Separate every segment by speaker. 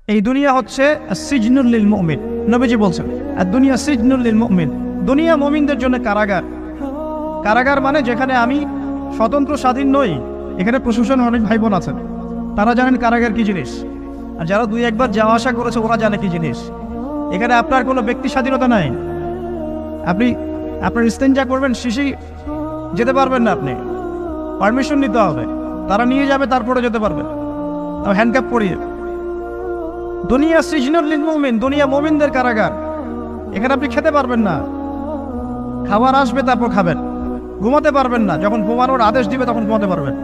Speaker 1: এই দুনিয়া হচ্ছে সিজনুল লিল মুমিন। নবীজি বলছেন আর দুনিয়া সিজনুল লিল মুমিন, দুনিয়া মুমিনদের জন্য কারাগার। কারাগার মানে যেখানে আমি স্বতন্ত্র স্বাধীন নই। এখানে প্রশাসন অনেক ভাই বোন আছেন, তারা জানেন কারাগার কি জিনিস, আর যারা দুই একবার যাওয়া আসা করেছে ওরা জানে কি জিনিস। এখানে আপনার কোনো ব্যক্তি স্বাধীনতা নাই। আপনি আপনার ইস্তেঞ্জা করবেন, শিশি যেতে পারবেন না, আপনি পারমিশন নিতে হবে, তারা নিয়ে যাবে, তারপরে যেতে পারবেন, তাও হ্যান্ডক্যাপ পরিয়ে। দুনিয়া সিজনুল লিল মুমিন, দুনিয়া মুমিনদের কারাগার। এখানে আপনি খেতে পারবেন না, খাবার আসবে তারপর খাবেন। ঘুমাতে পারবেন না, যখন ঘুমানোর আদেশ দিবে তখন ঘুমাতে পারবেন,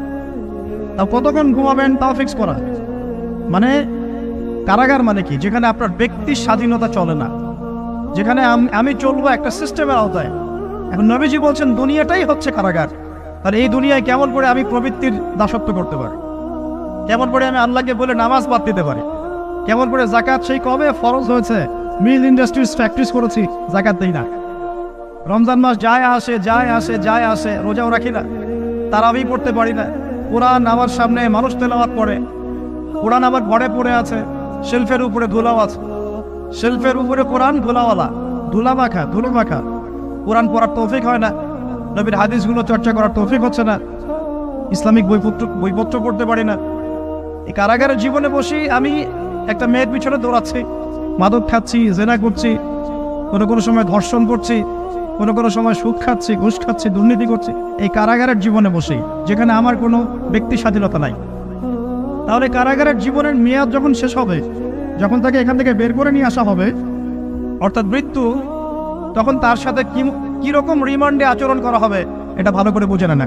Speaker 1: তাও কতক্ষণ ঘুমাবেন তাও ফিক্স করা। মানে কারাগার মানে কি? যেখানে আপনার ব্যক্তির স্বাধীনতা চলে না, যেখানে আমি চলবো একটা সিস্টেমের আওতায়। এখন নবীজি বলছেন দুনিয়াটাই হচ্ছে কারাগার। আর এই দুনিয়ায় কেমন করে আমি প্রবৃত্তির দাসত্ব করতে পারি, কেমন করে আমি আল্লাহকে বলে নামাজ বাদ দিতে পারি, কেমন করে জাকাত সেই কবে ফরজ হয়েছে, মিল ইন্ডাস্ট্রিজ ফ্যাক্টরিজ করেছি, জাকাত দেই না। রমজান মাস যায় আসে যায় আসে যায় আসে, রোজাও রাখি না, তারাবি পড়তে পারি না। কোরআন আমার সামনে মানুষ তেলাওয়াত পড়ে, কোরআন আমার ঘরে পড়ে আছে, শেলফের উপরে ধুলাও আছে, শেলফের উপরে কোরআন ধুলাওয়ালা, ধুলো মাখা। কোরআন পড়ার তৌফিক হয় না, নবীর হাদিসগুলো চর্চা করার তৌফিক হচ্ছে না, ইসলামিক বইপত্র পড়তে পারি না। এই কারাগারের জীবনে বসি আমি একটা মেয়ের পিছনে দৌড়াচ্ছি, মাদক খাচ্ছি, জেনা করছি, কোনো সময় ধর্ষণ করছি, কোনো সময় সুদ খাচ্ছি, ঘুষ খাচ্ছি, দুর্নীতি করছি। এই কারাগারের জীবনে বসি, যেখানে আমার কোনো ব্যক্তি স্বাধীনতা নাই। তাহলে কারাগারের জীবনের মেয়াদ যখন শেষ হবে, যখন তাকে এখান থেকে বের করে নিয়ে আসা হবে, অর্থাৎ মৃত্যু, তখন তার সাথে কিরকম রিমান্ডে আচরণ করা হবে এটা ভালো করে বুঝে না।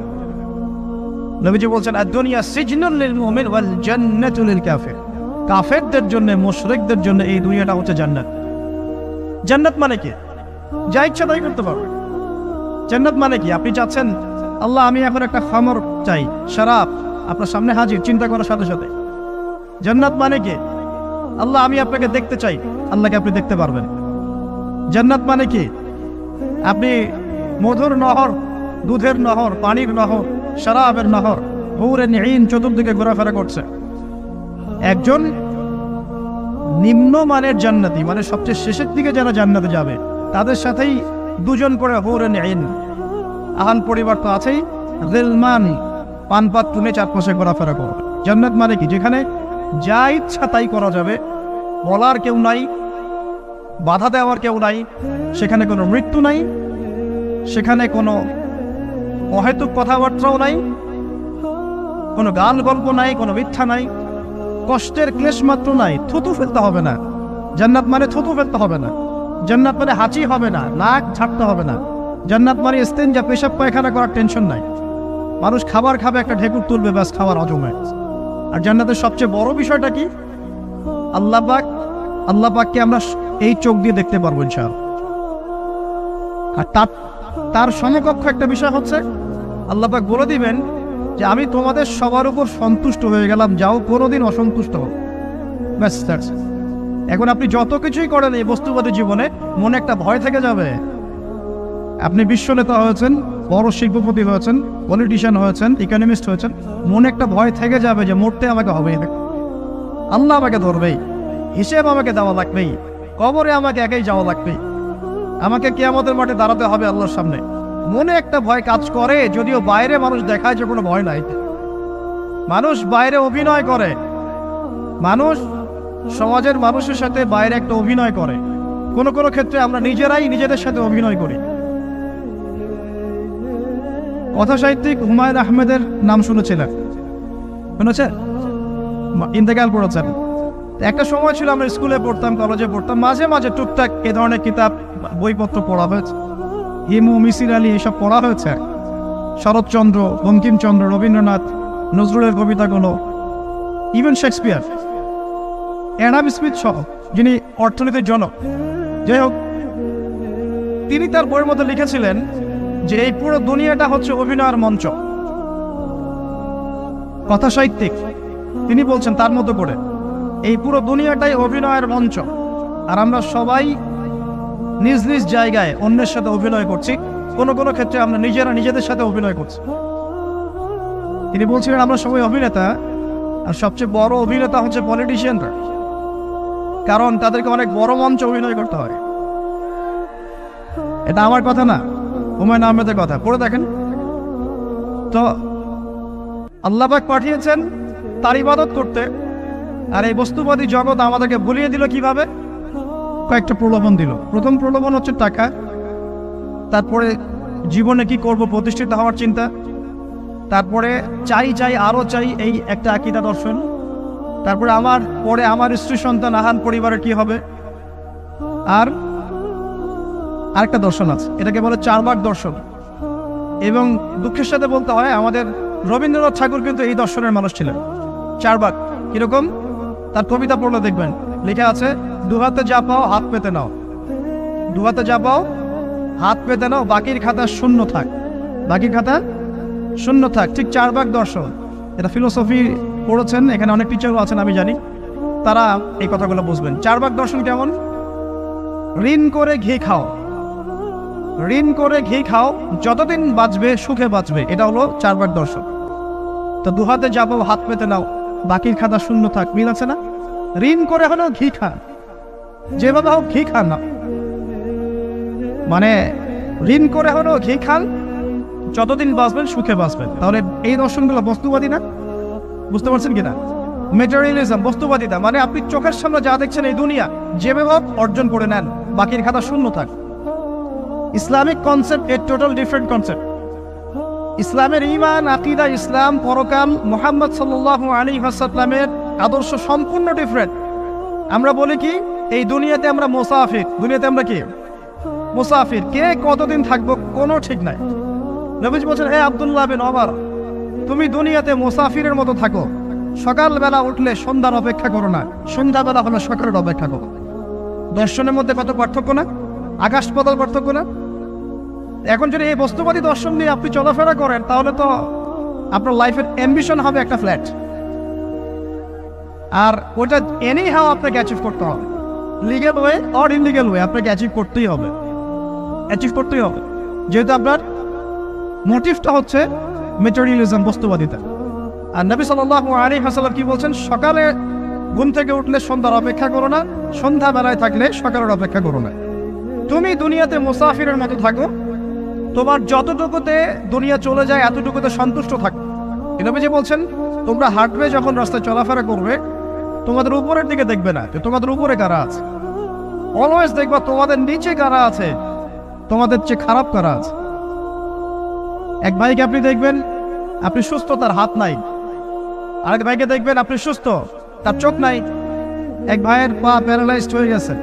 Speaker 1: নবীজি বলছেন আদ-দুনিয়া সিজনুল লিল মুমিন ওয়াল জান্নাতু লিল কাফির। কাফেরদের জন্য, মুশরিকদের জন্য এই দুনিয়াটা হচ্ছে জান্নাত। জান্নাত মানে কি? যা ইচ্ছা তাই করতে পারবে। জান্নাত মানে কি? আপনি চাচ্ছেন আল্লাহ আমি এখন একটা খামর চাই, শরাব, আপনার সামনে হাজির, চিন্তা করার সাথে সাথে। জান্নাত মানে কি? আল্লাহ আমি আপনাকে দেখতে চাই, আল্লাহকে আপনি দেখতে পারবেন। জান্নাত মানে কি? আপনি মধুর নহর, দুধের নহর, পানির নহর, শরাবের নহর, হুরে নিন চতুর্দিকে ঘোরাফেরা করছে। একজন নিম্নমানের জান্নাতি, মানে সবচেয়ে শেষের দিকে যারা জান্নাতে যাবে, তাদের সাথেই দুজন করে হুরে নিন, আহান পরিবার তো আছেই, গিলমান পানপাত টুনে চারপাশে ঘোরাফেরা করবে। জান্নাত মানে কি? যেখানে যা ইচ্ছা তাই করা যাবে, বলার কেউ নাই, বাধা দেওয়ার কেউ নাই, সেখানে কোনো মৃত্যু নাই, সেখানে কোনো অহেতুক কথাবার্তাও নাই, কোনো গান গল্প নাই, কোনো মিথ্যা নাই, কষ্টের ক্লেশ মাত্র নাই, থুতু ফেলতে হবে না। জান্নাত মানে থুতু ফেলতে হবে না। জান্নাত মানে হাঁচি হবে না, নাক ছাড়তে হবে না। জান্নাত মানে ইস্তেঞ্জা, পেশাব পায়খানা করার টেনশন নাই। মানুষ খাবার খাবে, একটা ঢেকুর তুলবে, ব্যাস খাবার হজম হয়। আর জান্নাতের সবচেয়ে বড় বিষয়টা কি? আল্লাহ পাককে আমরা এই চোখ দিয়ে দেখতে পারবো ইনশাআল্লাহ। আর তার সমকক্ষ একটা বিষয় হচ্ছে আল্লাহ পাক বলে দিবেন যে আমি তোমাদের সবার উপর সন্তুষ্ট হয়ে গেলাম, যাও কোনোদিন অসন্তুষ্ট হোক। ব্যাস, এখন আপনি যত কিছুই করেন এই বস্তুবাদী জীবনে, মনে একটা ভয় থেকে যাবে। আপনি বিশ্ব নেতা হয়েছেন, বড় শিল্পপতি হয়েছেন, পলিটিশিয়ান হয়েছেন, ইকোনমিস্ট হয়েছেন, মনে একটা ভয় থেকে যাবে যে মরতে আমাকে হবেই, আল্লাহ আমাকে ধরবেই, হিসেব আমাকে দেওয়া লাগবেই, কবরে আমাকে একাই যাওয়া লাগবেই, আমাকে কিয়ামতের মাঠে দাঁড়াতে হবে আল্লাহর সামনে। মনে একটা ভয় কাজ করে, যদিও বাইরে মানুষ দেখায় যে কোনো ভয় নাই। মানুষ বাইরে অভিনয় করে, মানুষ সমাজের মানুষের সাথে বাইরে একটা অভিনয় করে। কোনো ক্ষেত্রে আমরা নিজেরাই নিজেদের সাথে অভিনয় করি। কথা সাহিত্যিক হুমায়ুন আহমেদের নাম শুনেছিলেন? শুনেছেন? ইন্তেকাল করেছেন। একটা সময় ছিল আমরা স্কুলে পড়তাম, কলেজে পড়তাম, মাঝে মাঝে টুকটাক এ ধরনের কিতাব, বইপত্র পড়া হয়েছে। হিমু, মিসির আলী এসব পড়া হয়েছে। শরৎচন্দ্র, বঙ্কিমচন্দ্র, রবীন্দ্রনাথ, নজরুলের কবিতাগুলো, ইভেন শেক্সপিয়ার, অ্যাডাম স্মিথ সহ, যিনি অর্থনীতির জনক। যাই হোক, তিনি তার বইয়ের মধ্যে লিখেছিলেন যে এই পুরো দুনিয়াটা হচ্ছে অভিনয়ের মঞ্চ। কথা সাহিত্যিক তিনি বলছেন তার মতো করে এই পুরো দুনিয়াটাই অভিনয়ের মঞ্চ, আর আমরা সবাই নিজ নিজ জায়গায় অন্যের সাথে অভিনয় করছি। কোনো ক্ষেত্রে আমরা নিজেরা নিজেদের সাথে অভিনয় করছি। তিনি বলছিলেন আমরা সবাই অভিনেতা, আর সবচেয়ে বড় অভিনেতা হচ্ছে পলিটিশিয়ানরা। কারণ তাদেরকে অনেক বড় মঞ্চে অভিনয় করতে হয়। এটা আমার কথা না, হুমায়ুন আহমেদের কথা, পড়ে দেখেন। তো আল্লাহ পাক পাঠিয়েছেন তার ইবাদত করতে, আর এই বস্তুবাদী জগৎ আমাদেরকে ভুলিয়ে দিল কিভাবে? কয়েকটা প্রলোভন দিল। প্রথম প্রলোভন হচ্ছে টাকা, তারপরে জীবনে কি করব প্রতিষ্ঠিত হওয়ার চিন্তা, তারপরে চাই চাই আরো চাই এই একটা আকীদা দর্শন, তারপরে আমার স্ত্রী সন্তান আহান পরিবারের কি হবে, আর আরেকটা দর্শন আছে, এটাকে বলে চারবাক দর্শন। এবং দুঃখের সাথে বলতে হয় আমাদের রবীন্দ্রনাথ ঠাকুর কিন্তু এই দর্শনের মানুষ ছিলেন। চারবাক কিরকম? তার কবিতা পড়লে দেখবেন লেখা আছে, দুহাতে যা পাও হাত পেতে নাও, দুহাতে যা পাও হাত পেতে নাও, বাকির খাতা শূন্য থাক, বাকির খাতা শূন্য থাক। ঠিক চারবাক দর্শন, এটা ফিলোসফি পড়েছেন, এখানে অনেক টিচারও আছেন আমি জানি, তারা এই কথাগুলো বুঝবেন। চারবাক দর্শন কেমন? ঋণ করে ঘি খাও, ঋণ করে ঘি খাও, যতদিন বাঁচবে সুখে বাঁচবে, এটা হলো চারবাক দর্শন। তো দুহাতে যাবো হাত পেতে নাও, বাকির খাতা শূন্য থাক, মিল আছে না? ঋণ করে হলেও ঘি খান, যেভাবে হোক ঘি খান না, মানে ঋণ করে হলেও ঘি খান, যতদিন বাঁচবেন সুখে বাঁচবেন। তাহলে এই দর্শনগুলো বস্তুবাদী না? বুঝতে পারছেন কিনা? ম্যাটেরিয়ালিজম, বস্তুবাদিতা, মানে আপনি চোখের সামনে যা দেখছেন এই দুনিয়া যেভাবে হোক অর্জন করে নেন, বাকির খাতা শূন্য থাক। ইসলামিক কনসেপ্ট এর টোটাল ডিফারেন্ট কনসেপ্ট। ইসলামের ঈমান, আকীদা, ইসলাম, পরকাল, মুহাম্মদ সাল্লাল্লাহু আলাইহি ওয়াসাল্লামের আদর্শ সম্পূর্ণ ডিফারেন্ট। আমরা বলি কি এই দুনিয়াতে আমরা মুসাফির, দুনিয়াতে আমরা কি মুসাফির, কে কতদিন থাকবো কোনো ঠিক নাই। নবীজি বলছেন, হে আব্দুল্লাহ বিন ওমর, তুমি দুনিয়াতে মুসাফিরের মতো থাকো, সকালবেলা উঠলে সন্ধ্যার অপেক্ষা করো না, সন্ধ্যাবেলা হলে সকালের অপেক্ষা করো। দর্শনের মধ্যে কত পার্থক্য না, আকাশ পাতাল পার্থক্য না? এখন যদি এই বস্তুবাদী দর্শন নিয়ে আপনি চলাফেরা করেন, তাহলে তো আপনার লাইফের অ্যাম্বিশন হবে একটা ফ্ল্যাট, আর ওটা এনি হাও আপনাকে অ্যাচিভ করতে হবে, legal way or illegal way আপনাকে অ্যাচিভ করতেই হবে, অ্যাচিভ করতেই হবে, যেহেতু আপনার মোটিভটা হচ্ছে ম্যাটেরিয়ালিজম, বস্তুবাদিতা। আর নবী সাল্লাল্লাহু আলাইহি ওয়াসাল্লাম কি বলছেন? সকালে ঘুম থেকে উঠলে সন্ধ্যার অপেক্ষা করো না, সন্ধ্যাবেলায় থাকলে সকালের অপেক্ষা করো না। তুমি দুনিয়াতে মুসাফিরের মতো থাকো, তোমার যতটুকুতে দুনিয়া চলে যায় এতটুকুতে সন্তুষ্ট থাকো। নবীজি বলছেন, তোমরা হাঁটবে যখন রাস্তায় চলাফেরা করবে, তোমাদের উপরের দিকে দেখবে না যে তোমাদের উপরে কারা আছে, অলওয়েজ দেখবা তোমাদের নিচে কারা আছে, তোমাদের চেয়ে খারাপ কারা আছে। এক ভাইকে আপনি দেখবেন আপনি সুস্থ, তার হাত নাই। আরেক ভাইকে দেখবেন আপনি সুস্থ, তার চোখ নাই। এক ভাইয়ের পা প্যারালাইজড হয়ে গেছে,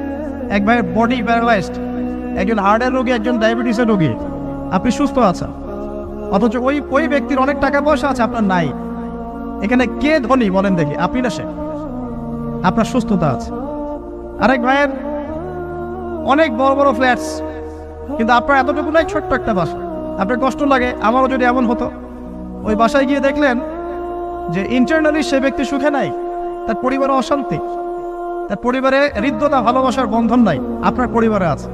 Speaker 1: এক ভাইয়ের বডি প্যারালাইজড, একজন হার্টের রোগী, একজন ডায়াবেটিসের রোগী, আপনি সুস্থ আছেন, অথচ ওই ব্যক্তির অনেক টাকা পয়সা আছে, আপনার নাই। এখানে কে ধনী বলেন দেখি, আপনি না সে? আপনার সুস্থতা আছে। আরেক ভাইয়ের অনেক বড় বড় ফ্ল্যাটস, কিন্তু আপনার এতটুকু নাই, ছোট্ট একটা বাসা। আপনার কষ্ট লাগে, আমারও যদি এমন হতো। ওই বাসায় গিয়ে দেখলেন যে ইন্টারনালি সে ব্যক্তি সুখে নাই, তার পরিবারে অশান্তি, তার পরিবারে হৃদ্যতা ভালোবাসার বন্ধন নাই, আপনার পরিবারে আছে।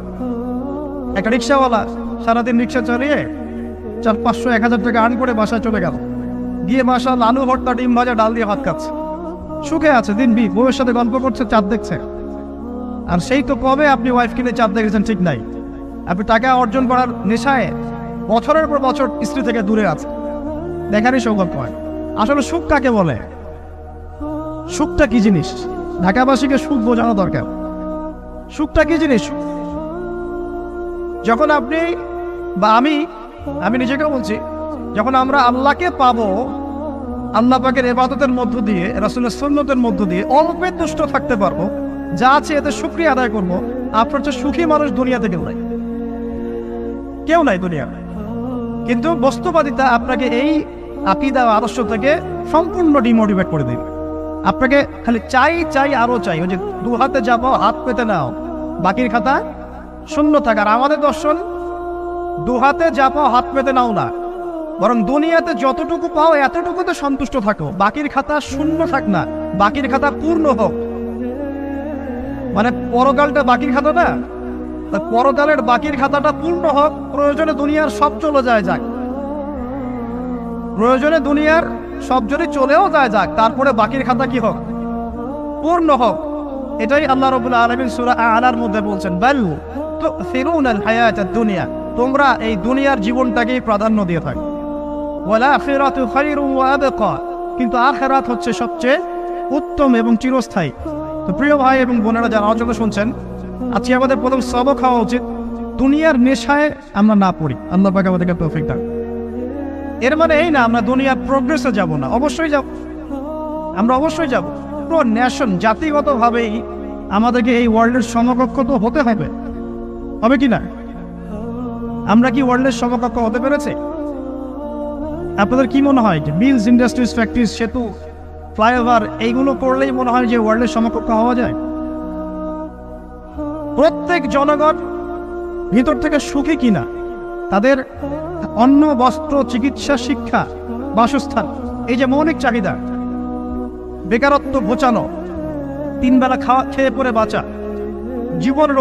Speaker 1: একটা রিক্সাওয়ালা সারাদিন রিক্সা চালিয়ে 400-500-1000 টাকা আর্ন করে বাসায় চলে গেল, গিয়ে মাশাআল্লাহ আলু ভর্তা, ডিম ভাজা, ডাল দিয়ে ভাত খাচ্ছে, সুখে আছে, দিন বউয়ের সাথে গল্প করছে, চাঁদ দেখছে। আর সেই তো কবে আপনি ওয়াইফ কিনে চাঁদ দেখেছেন ঠিক নাই, আপনি টাকা অর্জন করার নেশায় বছরের পর বছর স্ত্রী থেকে দূরে আছে, দেখারই সৌভাগ্য হয়। আসলে সুখ কাকে বলে? সুখটা কি জিনিস? ঢাকাবাসীকে সুখ বোঝানো দরকার। সুখটা কি জিনিস? যখন আপনি বা আমি নিজেকেও বলছি, যখন আমরা আল্লাহকে পাবো, আল্লাহ পাকের ইবাদতের মধ্য দিয়ে, রাসূলের সুন্নতের মধ্য দিয়ে অল্পে তুষ্ট থাকতে পারবো, যা আছে এতে শুকরিয়া আদায় করবো, আপনার চেয়ে সুখী মানুষ দুনিয়াতে কেউ নাই, কেউ নাই দুনিয়া। কিন্তু বস্তুবাদিতা আপনাকে এই আকীদা আদর্শ থেকে সম্পূর্ণ ডিমোটিভেট করে দিবে। আপনাকে খালি চাই চাই আরো চাই, ওই যে দু হাতে যাবো হাত পেতে নাও, বাকির খাতা শূন্য থাক। আর আমাদের দর্শন দু হাতে যাবো হাত পেতে নাও না, বরং দুনিয়াতে যতটুকু পাও এতটুকুতে সন্তুষ্ট থাকো, বাকির খাতা শূন্য থাক না, বাকির খাতা পূর্ণ হোক। মানে পরকালটা বাকির খাতা না, পরকালের বাকির খাতাটা পূর্ণ হোক। প্রয়োজনে দুনিয়ার সব চলে যায় যাক, প্রয়োজনে দুনিয়ার সব যদি চলেও যায় যাক, তারপরে বাকির খাতা কি হোক? পূর্ণ হোক। এটাই আল্লাহ রাব্বুল আলামিন সূরা আ'লার মধ্যে বলছেন, বাল তু'থিরুনাল হায়াতাদ দুনিয়া, তোমরা এই দুনিয়ার জীবনটাকেই প্রাধান্য দিয়ে থাকো, ওয়াল আখিরাতু খায়রুন ওয়া আবকা, কিন্তু আখিরাত হচ্ছে সবচেয়ে উত্তম এবং চিরস্থায়ী। তো প্রিয় ভাই এবং বোনেরা যারা আলোচনা শুনছেন, আজকে আমাদের প্রথম সবক হওয়া উচিত দুনিয়ার নেশায় আমরা না পড়ি। আল্লাহ পাক আমাদেরকে তৌফিক দান। এর মানে এই না আমরা দুনিয়ার প্রোগ্রেসে যাব না, অবশ্যই যাব, আমরা অবশ্যই যাব। পুরো ন্যাশন জাতিগতভাবেই আমাদেরকে এই ওয়ার্ল্ডের সমকক্ষ তো হতে হবে কি না? আমরা কি ওয়ার্ল্ডের সমকক্ষ হতে পেরেছি? আপনাদের কি মনে হয় যে মিলস, ইন্ডাস্ট্রিজ, ফ্যাক্টরিজ, সেতু, ফ্লাইওভার এইগুলো করলেই মনে হয় যে ওয়ার্ল্ডের সমকক্ষ হওয়া যায়? প্রত্যেক জনগণ ভিতর থেকে সুখী কিনা, তাদের অন্ন, বস্ত্র, চিকিৎসা, শিক্ষা, বাসস্থান, এই যে মৌলিক চাহিদা, বেকারত্ব ঘোচানো, 3 বেলা খেয়ে পরে বাঁচা, জীবনের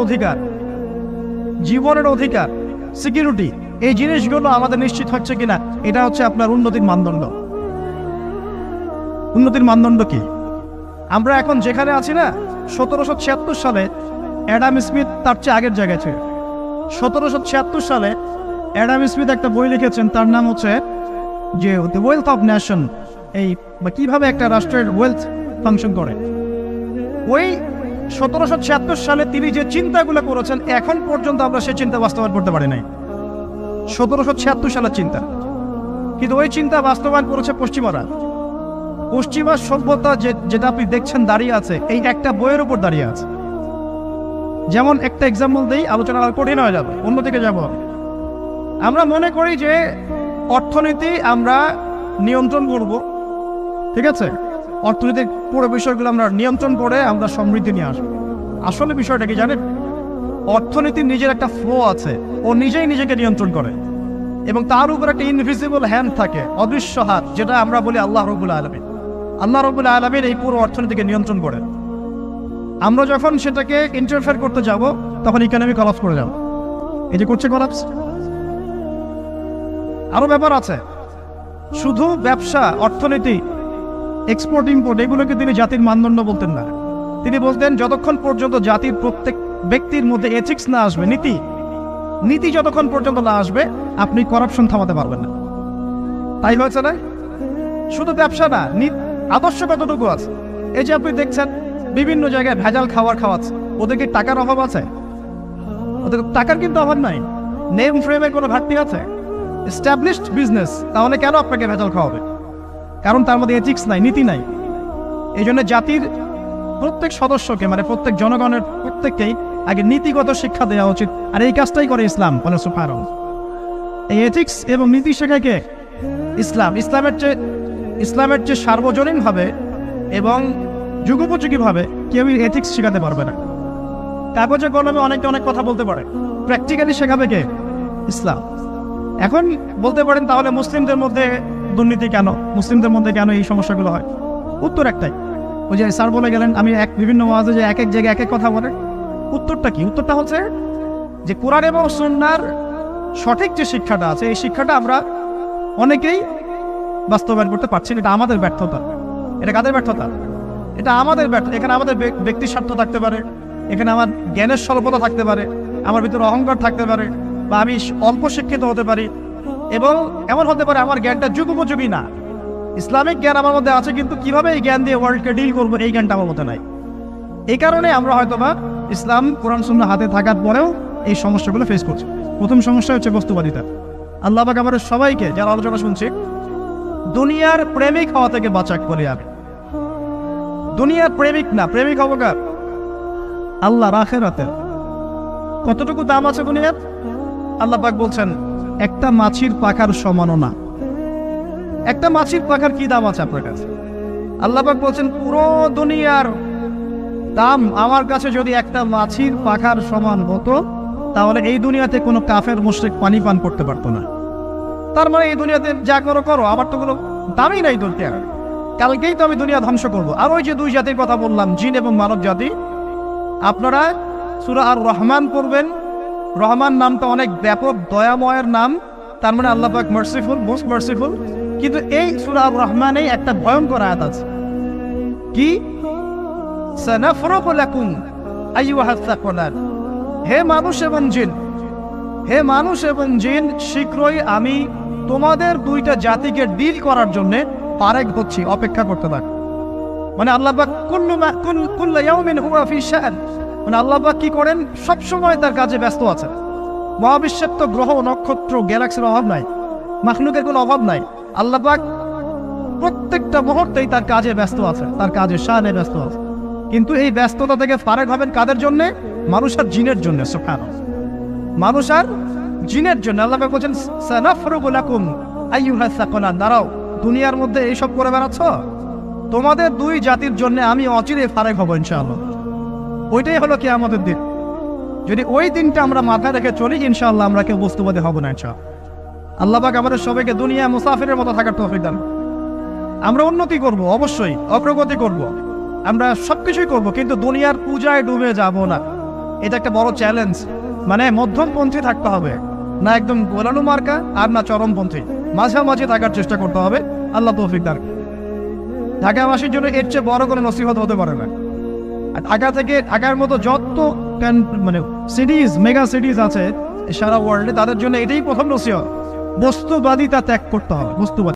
Speaker 1: অধিকার, সিকিউরিটি, এই জিনিসগুলো আমাদের নিশ্চিত হচ্ছে কিনা, এটা হচ্ছে আপনার উন্নতির মানদণ্ড। উন্নতির মানদণ্ড কি? আমরা এখন যেখানে আছি না, 1776 সালে অ্যাডাম স্মিথ তার চেয়ে আগের জায়গায় ছিল। 1776 সালে অ্যাডাম স্মিথ একটা বই লিখেছেন, তার নাম হচ্ছে যে দ্য ওয়েলথ অফ নেশন, এই কিভাবে একটা রাষ্ট্রের ওয়েলথ ফাংশন করে। ওই 1776 সালে তিনি যে চিন্তাগুলো করেছেন, এখন পর্যন্ত আমরা সেই চিন্তা বাস্তবায়ন করতে পারি নাই। 1776 সালের চিন্তা, কিন্তু ওই চিন্তা বাস্তবায়ন করেছে পশ্চিমা সভ্যতা, যেটা আপনি দেখছেন দাঁড়িয়ে আছে এই একটা বইয়ের উপর দাঁড়িয়ে আছে। যেমন একটা এক্সাম্পল দিই, আলোচনা কঠিন হয়ে যাবে, অন্যদিকে যাব। আমরা মনে করি যে অর্থনীতি আমরা নিয়ন্ত্রণ করব, ঠিক আছে, অর্থনীতির পুরো বিষয়গুলো আমরা নিয়ন্ত্রণ করে আমরা সমৃদ্ধি নিয়ে আসবো। আসলে বিষয়টা কি জানেন? অর্থনীতির নিজের একটা ফ্লো আছে, ও নিজেই নিজেকে নিয়ন্ত্রণ করে, এবং তার উপর একটা ইনভিজিবল হ্যান্ড থাকে, অদৃশ্য হাত, যেটা আমরা বলি আল্লাহ রাব্বুল আলামিন। আল্লাহ রাব্বুল আলামিন এই পুরো অর্থনীতিকে নিয়ন্ত্রণ করে। আমরা যখন সেটাকে ইন্টারফেয়ার করতে যাব, তখন ইকোনমি কলাপস করে যাব। এই যে করছে কলাপস। আরো ব্যাপার আছে, শুধু ব্যবসা, অর্থনীতি, এক্সপোর্ট ইম্পোর্ট, এগুলোকে তিনি জাতির মানদণ্ড বলতেন না। তিনি বলতেন যতক্ষণ পর্যন্ত জাতির প্রত্যেক ব্যক্তির মধ্যে এথিক্স না আসবে, নীতি যতক্ষণ পর্যন্ত না আসবে, আপনি করাপশন থামাতে পারবেন না। তাই হয়েছে না? শুধু ব্যবসা না, আদর্শ কতটুকু আছে? এই যে আপনি দেখছেন বিভিন্ন জায়গায় ভেজাল খাওয়াচ্ছে, ওদের কি টাকার অভাব আছে? ওদের টাকার কিন্তু অভাব নাই। নেম ফ্রেমের কোনো ঘাটতি আছে? এস্টাবলিশড বিজনেস, তাহলে কেন আপনাকে ভেজাল খাওয়াবে? কারণ তার মধ্যে এথিক্স নাই, নীতি নাই। এই জন্য জাতির প্রত্যেক সদস্যকে, মানে প্রত্যেক জনগণের প্রত্যেককেই আগে নীতিগত শিক্ষা দেওয়া উচিত। আর এই কাজটাই করে ইসলাম। বলে সুবহানাল্লাহ। এই এথিক্স এবং নীতি শেখায় কে? ইসলাম। ইসলামের চেয়ে সার্বজনীন ভাবে এবং যুগোপযোগী ভাবে কেউ এথিক্স শেখাতে পারবে না। কাগজে কলমে অনেক কথা বলতে পারে, প্র্যাকটিক্যালি শেখাবে কে? ইসলাম। এখন বলতে পারেন তাহলে মুসলিমদের মধ্যে দুর্নীতি কেন, মুসলিমদের মধ্যে কেন এই সমস্যাগুলো হয়? উত্তর একটাই, ওই যে স্যার বলে গেলেন, আমি বিভিন্ন ওয়াজে যে এক জায়গায় এক কথা বলে। উত্তরটা কি? উত্তরটা হচ্ছে যে কোরআন এবং সুন্নাহর সঠিক যে শিক্ষাটা আছে, এই শিক্ষাটা আমরা অনেকেই বাস্তবায়ন করতে পারছি না। এটা আমাদের ব্যর্থতা। এটা কাদের ব্যর্থতা? এটা আমাদের ব্যর্থতা। এখানে আমাদের ব্যক্তি স্বার্থ থাকতে পারে, এখানে আমার জ্ঞানের স্বল্পতা থাকতে পারে, আমার ভিতরে অহংকার থাকতে পারে, বা আমি অল্প শিক্ষিত হতে পারি, এবং এমন হতে পারে আমার জ্ঞানটা যুগোপযোগী না। ইসলামিক জ্ঞান আমার মধ্যে আছে, কিন্তু কিভাবে এই জ্ঞান দিয়ে ওয়ার্ল্ডকে ডিল করবো, এই জ্ঞানটা আমার মধ্যে নাই। এই কারণে আমরা হয়তোবা ইসলাম, কোরআন সুন্নাহ হাতে থাকার পরেও এই সমস্যাগুলো ফেস করছি। প্রথম সমস্যা হচ্ছে বস্তুবাদিতা। আল্লাহ পাক আমাদের সবাইকে, যারা আলোচনা শুনছি, দুনিয়ার প্রেমিক হওয়া থেকে বাঁচাক বলি আমি। দুনিয়ার প্রেমিক না, প্রেমিক হবো কার? আল্লাহর আখিরাতের। কতটুকু দাম আছে দুনিয়ার? আল্লাহ পাক বলছেন একটা মাছির পাখার সমানও না। একটা মাছির পাখার কি দাম আছে আপনার কাছে? আল্লাহ পাক বলছেন পুরো দুনিয়ার দাম আমার কাছে যদি একটা মাছির পাখার সমান হতো, তাহলে এই দুনিয়াতে কোনো কাফের মুশরিক পানি পান করতে পারতো না। তার মানে এই দুনিয়াতে যা করো, আমার তো কোনো দামই নাই দুনিয়া। কালকেই তো আমি দুনিয়া ধ্বংস করবো। আর ওই যে দুই জাতির কথা বললাম, জিন এবং মানব জাতি, আপনারা সূরা আর রহমান পড়বেন। রহমান নামটা অনেক ব্যাপক, দয়াময়ের নাম, তার মানে আল্লাহ পাক মার্সিফুল, মোস্ট মার্সিফুল। কিন্তু এই সূরা আর রহমানেই একটা ভয়ঙ্কর আয়াত আছে। কি? সানাফরুগু লাকুম আইয়ুহাস সাকলান। হে মানুষ এবং জিন, হে মানুষ এবং জিন, শীঘ্রই আমি তোমাদের দুইটা জাতিকে ডিল করার জন্য পারেক হচ্ছি, অপেক্ষা করতে থাক। মানে আল্লাহ পাক কুল্লু ইয়াউমিন হুয়া ফি শাআন, মানে আল্লাহ পাক কি করেন, সব সময় তার কাজে ব্যস্ত আছেন। মহাবিশ্বের তো গ্রহ নক্ষত্র গ্যালাক্সির অভাব নাই, মাখলুকের কোনো অভাব নাই। আল্লাহ পাক প্রত্যেকটা মুহূর্তেই তার কাজে ব্যস্ত আছে, তার কাজে শানে ব্যস্ত আছে। কিন্তু এই ব্যস্ততা থেকে ফারেক হবেন কাদের জন্য? মানুষ আর জিনের জন্য। সুবহানাল্লাহ, মানুষ আর জিনের জন্য। আল্লাহ পাক বলেন সানাফরুগু লাকুম আইয়ুহাস সাকলান। দাঁড়াও, দুনিয়ার মধ্যে এইসব করে বেড়াচ্ছ, তোমাদের দুই জাতির জন্য আমি অচিরে ফারেক হব ইনশাআল্লাহ। ওইটাই হলো কিয়ামতের দিন। যদি ওই দিনটা আমরা মাথায় রেখে চলি, ইনশাআল্লাহ আমরা কেউ বস্তুবাদী হব না ইনশাআল্লাহ। আল্লাহ পাক আমাদের সবাইকে দুনিয়া মুসাফিরের মতো থাকার তৌফিক দান। আমরা উন্নতি করব, অবশ্যই অগ্রগতি করব, আমরা সবকিছুই করব, কিন্তু দুনিয়ার পূজায় ডুবে যাব না। এটা একটা বড় চ্যালেঞ্জ। মানে মধ্যমপন্থী থাকতে হবে, না একদম গোলালু মার্কা আর না চরমপন্থী, মাঝামাঝি থাকার চেষ্টা করতে হবে। আল্লাহ তৌফিক দান। ঢাকাবাসীর জন্য এর চেয়ে বড় কোনো নসিহত হতে পারে না। ঢাকা থেকে, ঢাকার মতো যত মানে সিটিজ, মেগা সিটিজ আছে সারা ওয়ার্ল্ডে, তাদের জন্য এটাই প্রথম নসিহত, বস্তুবাদিতা ত্যাগ করতে হবে। বস্তুবাদী